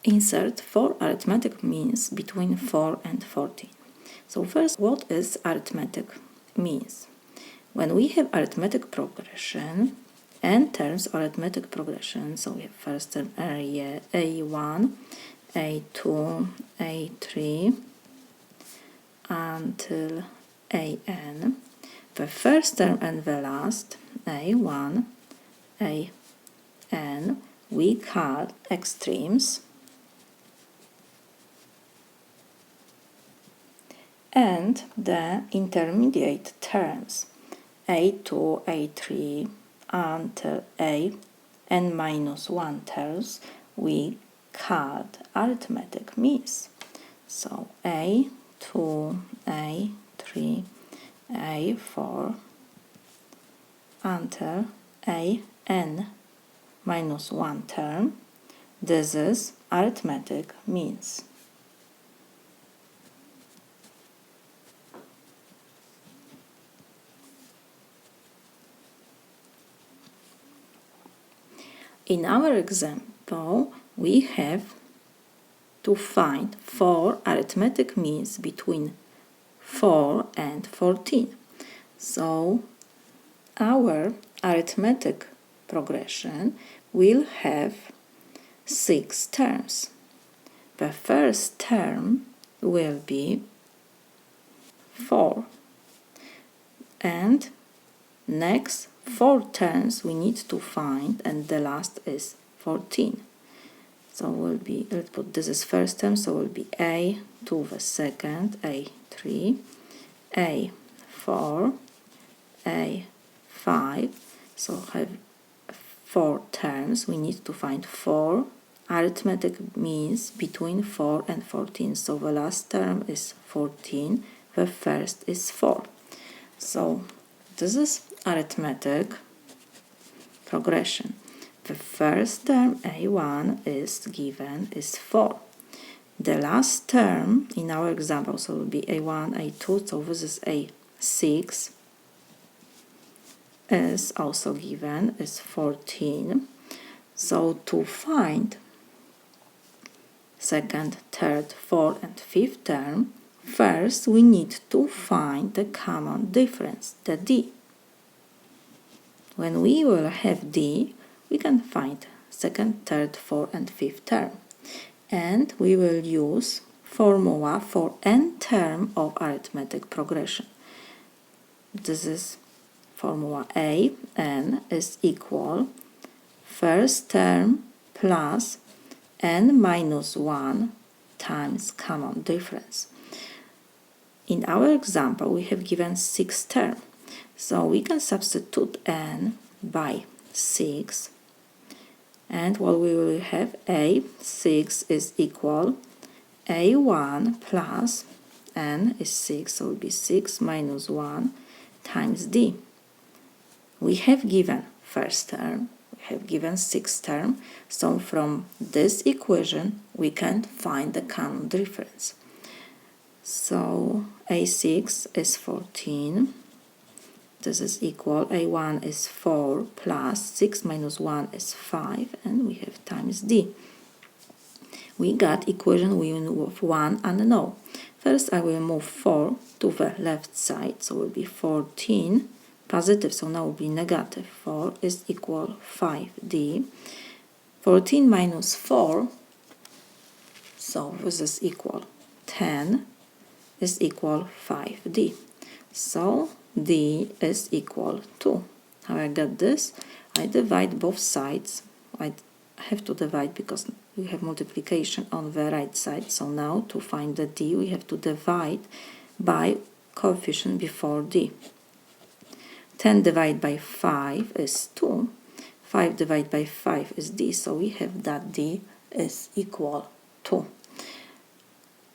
Insert 4 arithmetic means between 4 and 14. So first, what is arithmetic means? When we have arithmetic progression, n terms arithmetic progression, so we have first term area A1, A2, A3 until AN. The first term and the last, A1, AN, we call extremes. And the intermediate terms, A2, A3 until AN minus 1 terms, we called arithmetic means. So A2, A3, A4 until AN minus 1 term, this is arithmetic means. In our example, we have to find 4 arithmetic means between 4 and 14. So our arithmetic progression will have 6 terms. The first term will be 4, and next 4 terms we need to find, and the last is 14. So will be, let's put this is first term, so will be A to the second, A3, A4, A5. So have 4 terms. We need to find 4 arithmetic means between 4 and 14. So the last term is 14, the first is 4. So this is arithmetic progression. The first term A1 is given is 4. The last term in our example, so will be A1, A2, so this is A6, is also given is 14. So to find second, third, fourth and fifth term, first we need to find the common difference, the D. When we will have D, we can find second, third, fourth and fifth term. And we will use formula for n term of arithmetic progression. This is formula A, n is equal first term plus n minus 1 times common difference. In our example, we have given 6 terms, so we can substitute n by 6, and what we will have, A6 is equal A1 plus n is 6, so it will be 6 minus 1 times D. We have given first term, we have given 6th term, so from this equation we can find the common difference. So A6 is 14, this is equal, A1 is 4 plus 6 minus 1 is 5, and we have times D. We got equation with 1 unknown. First I will move 4 to the left side, so it will be 14 positive, so now it will be negative. 4 is equal 5D. 14 minus 4, so this is equal 10, is equal 5D. So D is equal to, how I got this? I divide both sides. I have to divide because we have multiplication on the right side. So now to find the D, we have to divide by coefficient before D. 10 divided by 5 is 2. 5 divided by 5 is D. So we have that D is equal to.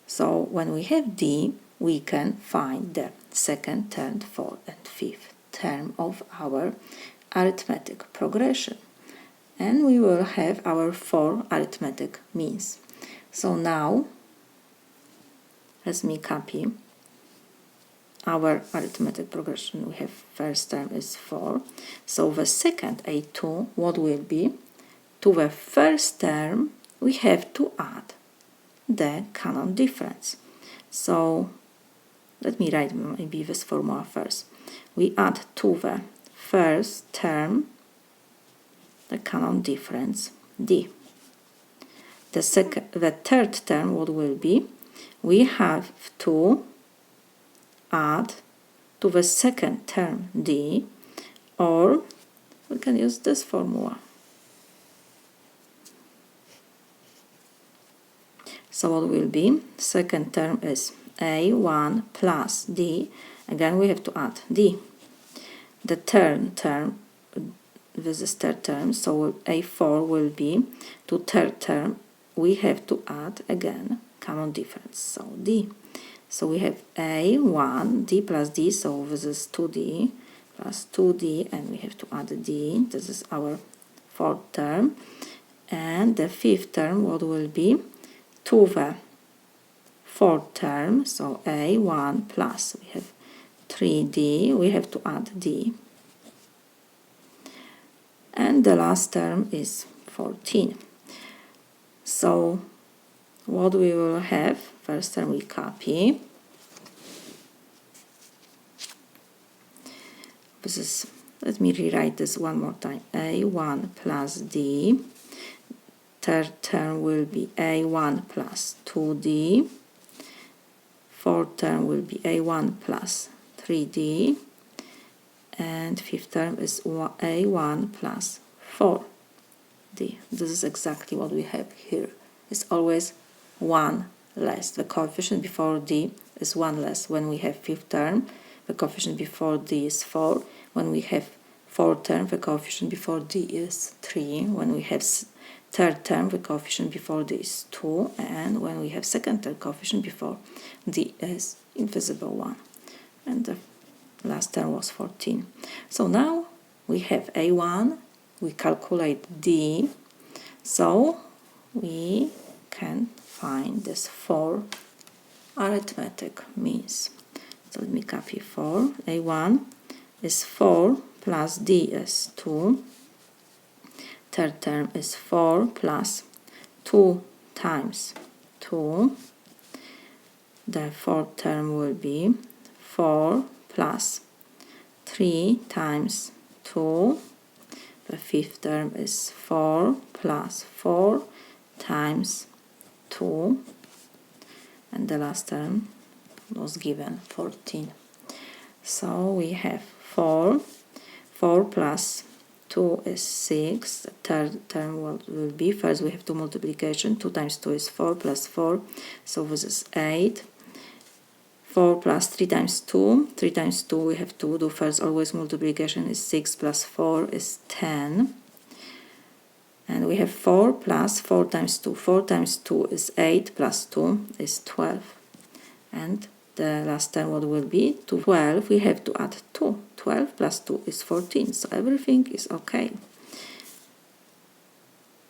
So when we have D, we can find the second, third, fourth and fifth term of our arithmetic progression. And we will have our 4 arithmetic means. So now, let me copy our arithmetic progression. We have first term is 4. So the second A2, what will be? To the first term, we have to add the common difference. So let me write maybe this formula first. We add to the first term the common difference d. The third term, what will be? We have to add to the second term d, or we can use this formula. So what will be? Second term is a1 plus d. Again, we have to add d. The third term, this is third term, so a4 will be to third term. We have to add again common difference, so d. So we have a1, d plus d, so this is 2d plus 2d, and we have to add d. This is our fourth term. And the fifth term, what will be? To the fourth term, so a1 plus, we have 3d, we have to add d. And the last term is 14. So what we will have, first term we copy. This is, let me rewrite this one more time. a1 plus d. Third term will be a1 plus 2d. Fourth term will be a1 plus 3d. And fifth term is a1 plus 4d. This is exactly what we have here. It's always 1 less. The coefficient before d is 1 less. When we have fifth term, the coefficient before d is 4. When we have fourth term, the coefficient before d is 3. When we have third term, the coefficient before d is 2. And when we have second term, coefficient before d is invisible 1. And the last term was 14. So now we have a1, we calculate d, so we can find this 4 arithmetic means. So let me copy 4. a1 is 4 plus d is 2. Third term is 4 plus 2 times 2. The fourth term will be 4 plus 3 times 2. The fifth term is 4 plus 4 times 2. And the last term was given 14. So we have 4 plus 2 is 6. The third term will be, first we have to multiplication. 2 times 2 is 4 plus 4. So this is 8. 4 plus 3 times 2. 3 times 2 we have to do first always multiplication is 6 plus 4 is 10. And we have 4 plus 4 times 2. 4 times 2 is 8 plus 2 is 12. And the last term what will be? To 12 we have to add 2. 12 plus 2 is 14. So everything is okay.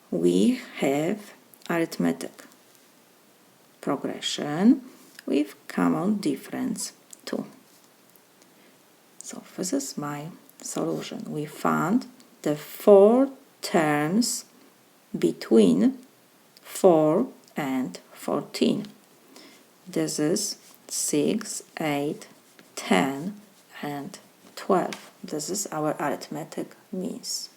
We have arithmetic progression with common difference 2. So this is my solution. We found the 4 terms between 4 and 14. This is 6, 8, 10 and 12. This is our arithmetic means.